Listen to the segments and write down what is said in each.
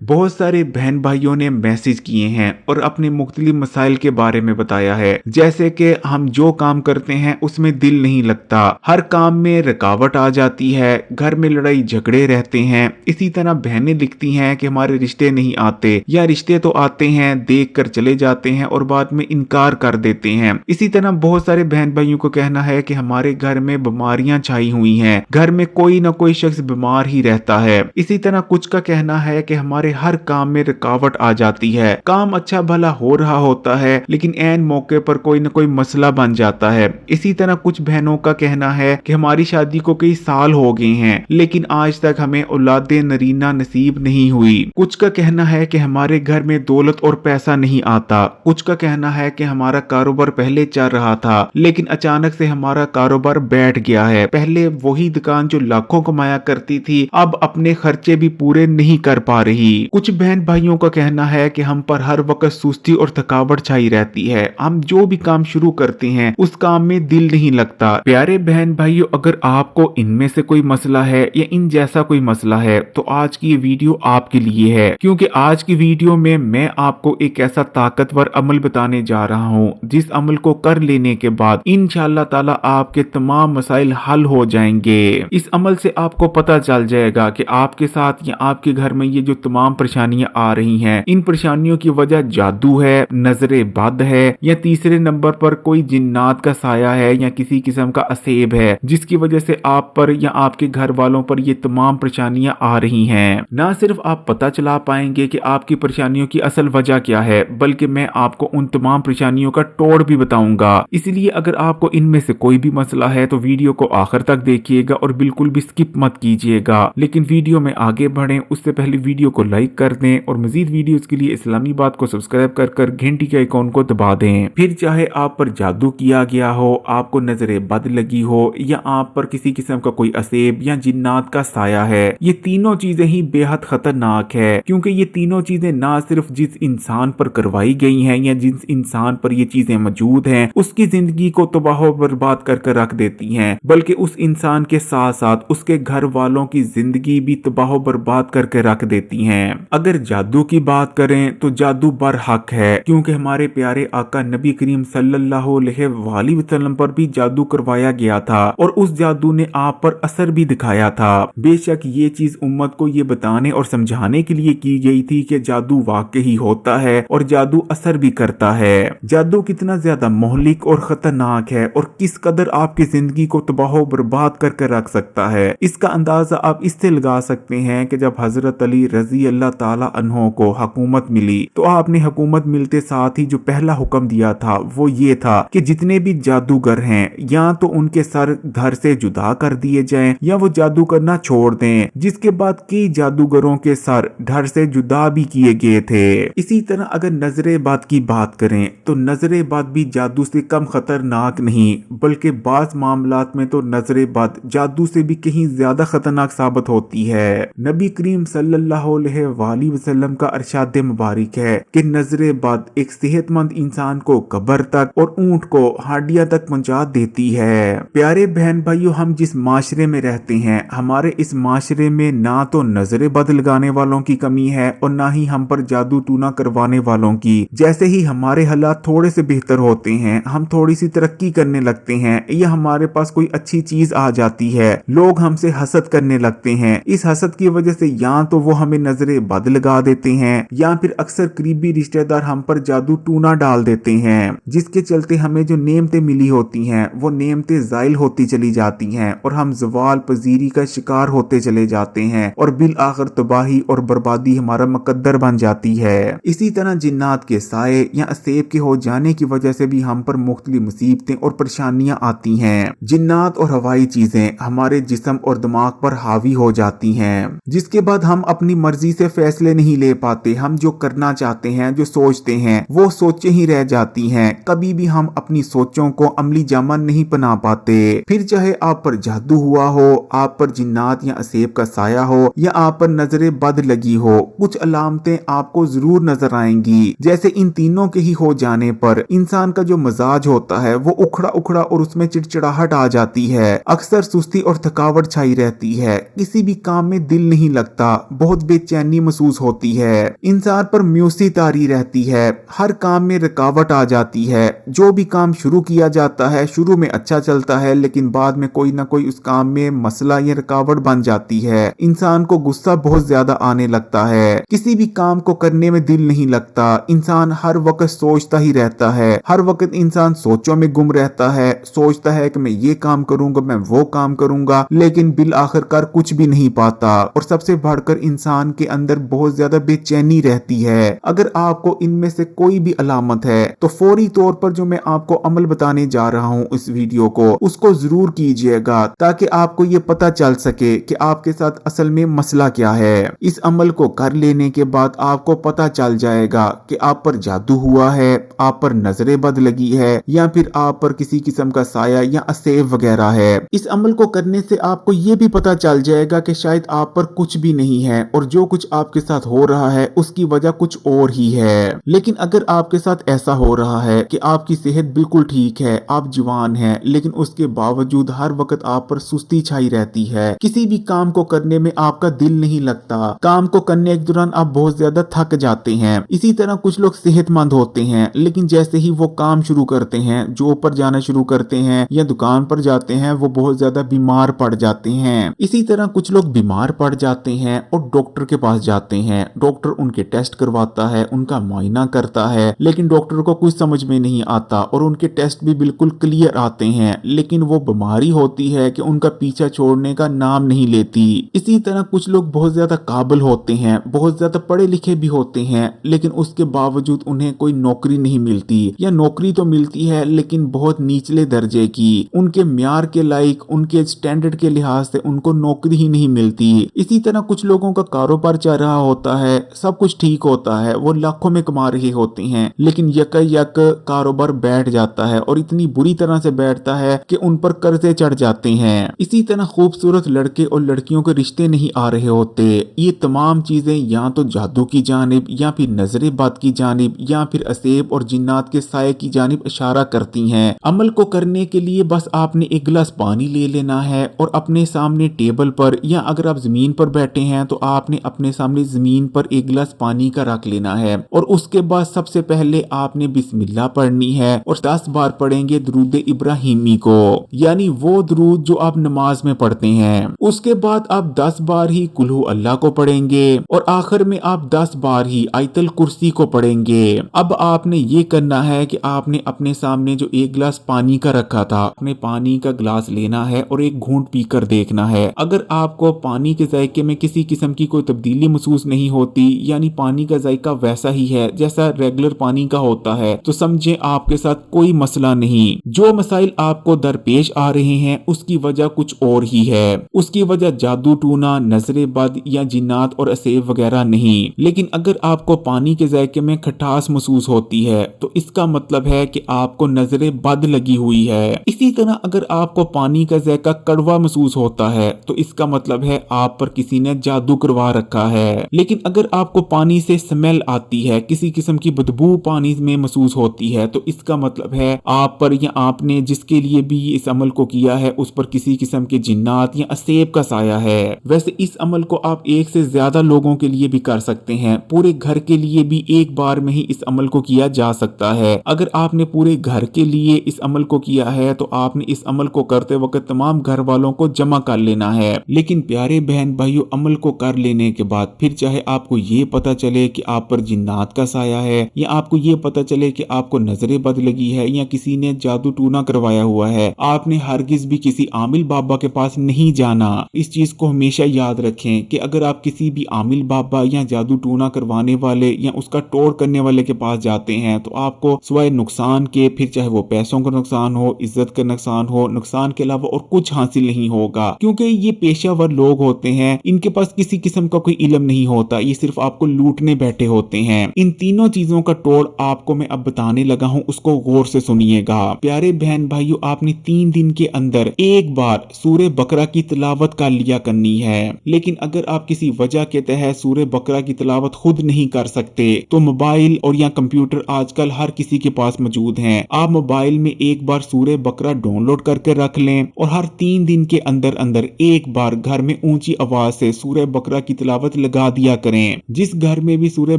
बहुत सारे बहन भाइयों ने मैसेज किए हैं और अपने मुख्तलिफ मसाइल के बारे में बताया है, जैसे कि हम जो काम करते हैं उसमें दिल नहीं लगता, हर काम में रुकावट आ जाती है, घर में लड़ाई झगड़े रहते हैं। इसी तरह बहनें लिखती हैं कि हमारे रिश्ते नहीं आते, या रिश्ते तो आते हैं, देख कर चले जाते हैं और बाद में इनकार कर देते हैं। इसी तरह बहुत सारे बहन भाइयों को कहना है कि हमारे घर में बीमारियां छाई हुई हैं, घर में कोई ना कोई शख्स बीमार ही रहता है। इसी तरह कुछ का कहना है कि हमारे हर काम में रुकावट आ जाती है, काम अच्छा भला हो रहा होता है लेकिन ऐन मौके पर कोई न कोई मसला बन जाता है। इसी तरह कुछ बहनों का कहना है कि हमारी शादी को कई साल हो गए हैं लेकिन आज तक हमें औलादे नरीना नसीब नहीं हुई। कुछ का कहना है कि हमारे घर में दौलत और पैसा नहीं आता। कुछ का कहना है कि हमारा कारोबार पहले चल रहा था लेकिन अचानक से हमारा कारोबार बैठ गया है। पहले वही दुकान जो लाखों कमाया करती थी अब अपने खर्चे भी पूरे नहीं कर पा रही। कुछ बहन भाइयों का कहना है कि हम पर हर वक्त सुस्ती और थकावट छाई रहती है, हम जो भी काम शुरू करते हैं उस काम में दिल नहीं लगता। प्यारे बहन भाइयों, अगर आपको इनमें से कोई मसला है या इन जैसा कोई मसला है तो आज की ये वीडियो आपके लिए है, क्योंकि आज की वीडियो में मैं आपको एक ऐसा ताकतवर अमल बताने जा रहा हूँ जिस अमल को कर लेने के बाद इंशाअल्लाह ताला आपके तमाम मसाइल हल हो जाएंगे। इस अमल से आपको पता चल जाएगा कि आपके साथ या आपके घर में ये जो तमाम परेशानियां आ रही हैं, इन परेशानियों की वजह जादू है, नजरे बद है, या तीसरे नंबर पर कोई जिन्नात का साया है या किसी किस्म का असेब है जिसकी वजह से आप पर या आपके घर वालों पर ये तमाम परेशानियां आ रही हैं। ना सिर्फ आप पता चला पाएंगे कि आपकी परेशानियों की असल वजह क्या है, बल्कि मैं आपको उन तमाम परेशानियों का तोड़ भी बताऊंगा। इसलिए अगर आपको इनमें से कोई भी मसला है तो वीडियो को आखिर तक देखिएगा और बिल्कुल भी स्किप मत कीजिएगा। लेकिन वीडियो में आगे बढ़ें उससे पहले वीडियो को लाइक कर दें और मजीद वीडियोस के लिए इस्लामी बात को सब्सक्राइब कर घंटी के आइकॉन को दबा दें। फिर चाहे आप पर जादू किया गया हो, आपको नजरे बद लगी हो, या आप पर किसी किस्म का कोई असेब या जिन्नात का साया है, ये तीनों चीजें ही बेहद खतरनाक है, क्योंकि ये तीनों चीजें ना सिर्फ जिस इंसान पर करवाई गई हैं या जिस इंसान पर ये चीजें मौजूद हैं उसकी जिंदगी को तबाह बर्बाद कर रख देती हैं, बल्कि उस इंसान के साथ साथ उसके घर वालों की जिंदगी भी तबाह बर्बाद करके रख देती हैं। अगर जादू की बात करें तो जादू बरहक है, क्योंकि हमारे प्यारे आका नबी करीम सल्लल्लाहु अलैहि वसल्लम पर भी जादू करवाया गया था और उस जादू ने आप पर असर भी दिखाया था। बेशक ये चीज उम्मत को ये बताने और समझाने के लिए की गई थी कि जादू वाकई होता है और जादू असर भी करता है। जादू कितना ज्यादा मोहलिक और खतरनाक है और किस कदर आपकी जिंदगी को तबाह बर्बाद करके रख सकता है, इसका अंदाजा आप इससे लगा सकते हैं कि जब हजरत अली रजी अल्लाह ताला अन्हो को हुकूमत मिली तो आपने हुकूमत मिलते साथ ही जो पहला हुक्म दिया था वो ये था कि जितने भी जादूगर हैं या तो उनके सर धड़ से जुदा कर दिए जाएं या वो जादू करना छोड़ दें, जिसके बाद कई जादूगरों के सर धड़ से जुदा भी किए गए थे। इसी तरह अगर नजरे बद की बात करें तो नजरे बद भी जादू से कम खतरनाक नहीं, बल्कि बाज मामलात में तो नजरे बद जादू से भी कहीं ज्यादा खतरनाक साबित होती है। नबी करीम सल्लल्लाहु अलैहि वसल्लम का इरशाद मुबारक है कि नजरे बद एक सेहतमंद इंसान को कब्र तक और ऊंट को हड्डियां तक पहुंचा देती है। प्यारे बहन भाइयों, हम जिस माशरे में रहते हैं हमारे इस माशरे में ना तो नजरे बद लगाने वालों की कमी है और ना ही हम पर जादू टूना करवाने वालों की। जैसे ही हमारे हालात थोड़े से बेहतर होते हैं, हम थोड़ी सी तरक्की करने लगते हैं या हमारे पास कोई अच्छी चीज आ जाती है, लोग हमसे हसद करने लगते हैं। इस हसद की वजह से या तो वो हमें नजरे बद लगा देते हैं या फिर अक्सर करीबी रिश्तेदार हम पर जादू टूना डाल देते हैं, जिसके चलते हमें जो नेमतें मिली होती हैं वो नेमतें जायल होती चली जाती हैं और हम जवाल पजीरी का शिकार होते चले जाते हैं और बिल आखिर तबाही और बर्बादी हमारा मुकद्दर बन जाती है। इसी तरह जिन्नात के साए या असेब के हो जाने की वजह से भी हम पर मुख्तलिफ मुसीबतें और परेशानियां आती हैं। जिन्नात और हवाई चीजें हमारे जिस्म और दिमाग पर हावी हो जाती हैं, जिसके बाद हम अपनी मर्जी से फैसले नहीं ले पाते। हम जो करना चाहते हैं, जो सोचते हैं, वो सोचें ही रह जाती हैं। कभी भी हम अपनी सोचों को अमली जामा नहीं बना पाते। फिर चाहे आप पर जादू हुआ हो, आप पर जिन्नात या असेब का साया हो या आप पर नजरे बद लगी हो, कुछ अलामतें आपको जरूर नजर आएंगी। जैसे इन तीनों के ही हो जाने पर इंसान का जो मिजाज होता है वो उखड़ा उखड़ा और उसमें चिड़चिड़ाहट आ जाती है। अक्सर सुस्ती और थकावट छाई रहती है, किसी भी काम में दिल नहीं लगता, बहुत बेचैनी बेचैनी महसूस होती है, इंसान पर म्यूसी तारी रहती है, हर काम में रुकावट आ जाती है। जो भी काम शुरू किया जाता है शुरू में अच्छा चलता है, लेकिन बाद में कोई ना कोई उस काम में मसला या रुकावट बन जाती है। इंसान को गुस्सा बहुत ज्यादा आने लगता है, किसी भी काम को करने में दिल नहीं लगता, इंसान हर वक्त सोचता ही रहता है, हर वक्त इंसान सोचों में गुम रहता है, सोचता है कि मैं ये काम करूंगा, मैं वो काम करूंगा, लेकिन बिल आखिरकार कुछ भी नहीं पाता। और सबसे बढ़कर इंसान के अंदर बहुत ज्यादा बेचैनी रहती है। अगर आपको इनमें से कोई भी अलामत है तो फौरी तौर पर जो मैं आपको अमल बताने जा रहा हूँ इस वीडियो को, उसको जरूर कीजिएगा ताकि आपको ये पता चल सके कि आपके साथ असल में मसला क्या है। इस अमल को कर लेने के बाद आपको पता चल जाएगा कि आप पर जादू हुआ है, आप पर नजरें बद लगी है, या फिर आप पर किसी किस्म का साया या असेव वगैरह है। इस अमल को करने से आपको ये भी पता चल जाएगा कि शायद आप पर कुछ भी नहीं है और जो कुछ आपके साथ हो रहा है उसकी वजह कुछ और ही है। लेकिन अगर आपके साथ ऐसा हो रहा है कि आपकी सेहत बिल्कुल ठीक है, आप जवान हैं, लेकिन उसके बावजूद हर वक्त आप पर सुस्ती छाई रहती है, किसी भी काम को करने में आपका दिल नहीं लगता, काम को करने के दौरान आप बहुत ज्यादा थक जाते हैं। इसी तरह कुछ लोग सेहतमंद होते हैं, लेकिन जैसे ही वो काम शुरू करते हैं, जॉब पर जाना शुरू करते हैं या दुकान पर जाते हैं, वो बहुत ज्यादा बीमार पड़ जाते हैं। इसी तरह कुछ लोग बीमार पड़ जाते हैं और डॉक्टर के पास जाते हैं, डॉक्टर उनके टेस्ट करवाता है, उनका मुआयना करता है, लेकिन डॉक्टर को कुछ समझ में नहीं आता और उनके टेस्ट भी बिल्कुल क्लियर आते हैं, लेकिन वो बीमारी होती है कि उनका पीछा छोड़ने का नाम नहीं लेती। इसी तरह कुछ लोग बहुत ज्यादा काबिल होते हैं, बहुत ज्यादा पढ़े लिखे भी होते हैं, लेकिन उसके बावजूद उन्हें कोई नौकरी नहीं मिलती, या नौकरी तो मिलती है लेकिन बहुत निचले दर्जे की, उनके म्यार के लायक, उनके स्टैंडर्ड के लिहाज से उनको नौकरी ही नहीं मिलती। इसी तरह कुछ लोगों का कारोबार चल रहा होता है, सब कुछ ठीक होता है, वो लाखों में कमा रहे होते हैं, लेकिन यक कारोबार बैठ जाता है और इतनी बुरी तरह से बैठता है कि उन पर कर्जे चढ़ जाते हैं। इसी तरह खूबसूरत लड़के और लड़कियों के रिश्ते नहीं आ रहे होते। ये तमाम चीजें या तो जादू की जानिब, या फिर नजरे बद की जानिब, या फिर असेब और जिन्नात के साये की जानिब इशारा करती हैं। अमल को करने के लिए बस आपने एक गिलास पानी ले लेना है और अपने सामने टेबल पर, या अगर आप जमीन पर बैठे हैं तो आपने अपने सामने जमीन पर एक गिलास पानी का रख लेना है, और उसके बाद सबसे पहले आपने बिस्मिल्लाह पढ़नी है और 10 बार पढ़ेंगे दरूद इब्राहिमी को, यानी वो दरूद जो आप नमाज में पढ़ते हैं। उसके बाद आप 10 बार ही कुल्हू अल्लाह को पढ़ेंगे और आखिर में आप 10 बार ही आयतल कुर्सी को पढ़ेंगे। अब आपने ये करना है कि आपने अपने सामने जो एक गिलास पानी का रखा था, अपने पानी का गिलास लेना है और एक घूंट पीकर देखना है। अगर आपको पानी के जायके में किसी किस्म की कोई तब्दीली महसूस नहीं होती, यानी पानी का जायका वैसा ही है जैसा रेगुलर पानी का होता है, तो समझे आपके साथ कोई मसला नहीं। जो मसाइल आपको दरपेश आ रहे हैं उसकी वजह कुछ और ही है, उसकी वजह जादू टूना, नजरे बद या जिन्नात और असेब वगैरह नहीं। लेकिन अगर आपको पानी के जायके में खटास महसूस होती है तो इसका मतलब है कि आपको नजरे बद लगी हुई है। इसी तरह अगर आपको पानी का जायका कड़वा महसूस होता है तो इसका मतलब है आप पर किसी ने जादू करवा रखा है। लेकिन अगर आपको पानी से स्मेल आती है, किसी किस्म की बदबू पानी में महसूस होती है, तो इसका मतलब है आप पर या आपने जिसके लिए भी इस अमल को किया है उस पर किसी किस्म के जिन्नात या असेब का साया है। वैसे इस अमल को आप एक से ज्यादा लोगों के लिए भी कर सकते हैं, पूरे घर के लिए भी एक बार में ही इस अमल को किया जा सकता है। अगर आपने पूरे घर के लिए इस अमल को किया है तो आपने इस अमल को करते वक्त तमाम घर वालों को जमा कर लेना है। लेकिन प्यारे बहन भाइयों, अमल को कर लेने के बाद फिर चाहे आपको ये पता चले कि आप पर जिन्नात का साया है, या आपको ये पता चले कि आपको नजरे बद लगी है, या किसी ने जादू टूना करवाया हुआ है, आपने हरगिज भी किसी आमिल बाबा के पास नहीं जाना। इस चीज को हमेशा याद रखें कि अगर आप किसी भी आमिल बाबा या जादू टूना करवाने वाले या उसका टोड़ करने वाले के पास जाते हैं तो आपको सिवाय नुकसान के, फिर चाहे वो पैसों का नुकसान हो, इज्जत का नुकसान हो, नुकसान के अलावा और कुछ हासिल नहीं होगा, क्योंकि ये पेशावर लोग होते हैं, इनके पास किसी किस्म का कोई इल्म नहीं होता, ये सिर्फ आपको लूटने बैठे होते हैं। इन तीनों चीजों का तोड़ आपको मैं अब बताने लगा हूं, उसको गौर से सुनिएगा। प्यारे बहन भाइयों, आपने 3 दिन के अंदर एक बार सूरह बकरा की तिलावत कर लिया करनी है। लेकिन अगर आप किसी वजह के तहत सूरह बकरा की तिलावत खुद नहीं कर सकते तो मोबाइल और या कंप्यूटर आजकल हर किसी के पास मौजूद हैं। आप मोबाइल में एक बार सूरह बकरा डाउनलोड करके रख लें और हर 3 दिन के अंदर अंदर एक बार घर में ऊंची आवाज से सूरह बकरा की तिलावत लगा दिया करें। जिस घर में भी सूरह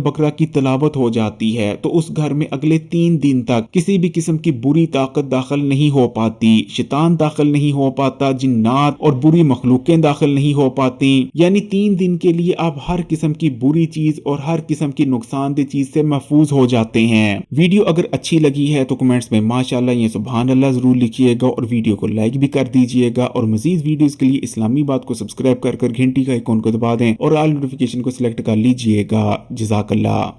बकरा की तिलावत हो जाती है तो उस घर में अगले 3 दिन तक किसी भी किस्म की बुरी ताकत दाखिल नहीं हो पाती, शैतान दाखिल नहीं हो पाता, जिन्नात और बुरी मखलूकें दाखिल नहीं हो पाती। यानी 3 दिन के लिए आप हर किस्म की बुरी चीज और हर किस्म की नुकसानदेह चीज से महफूज हो जाते हैं। वीडियो अगर अच्छी लगी है तो कमेंट्स में माशाअल्लाह या सुभान अल्लाह जरूर लिखिएगा और वीडियो को लाइक भी कर दीजिएगा और मजीद वीडियोस के लिए इस्लामी बात को सब्सक्राइब कर घंटी का आइकॉन को दबा दें और ऑल नोटिफिकेशन को सिलेक्ट कर लीजिएगा। जज़ाकल्लाह।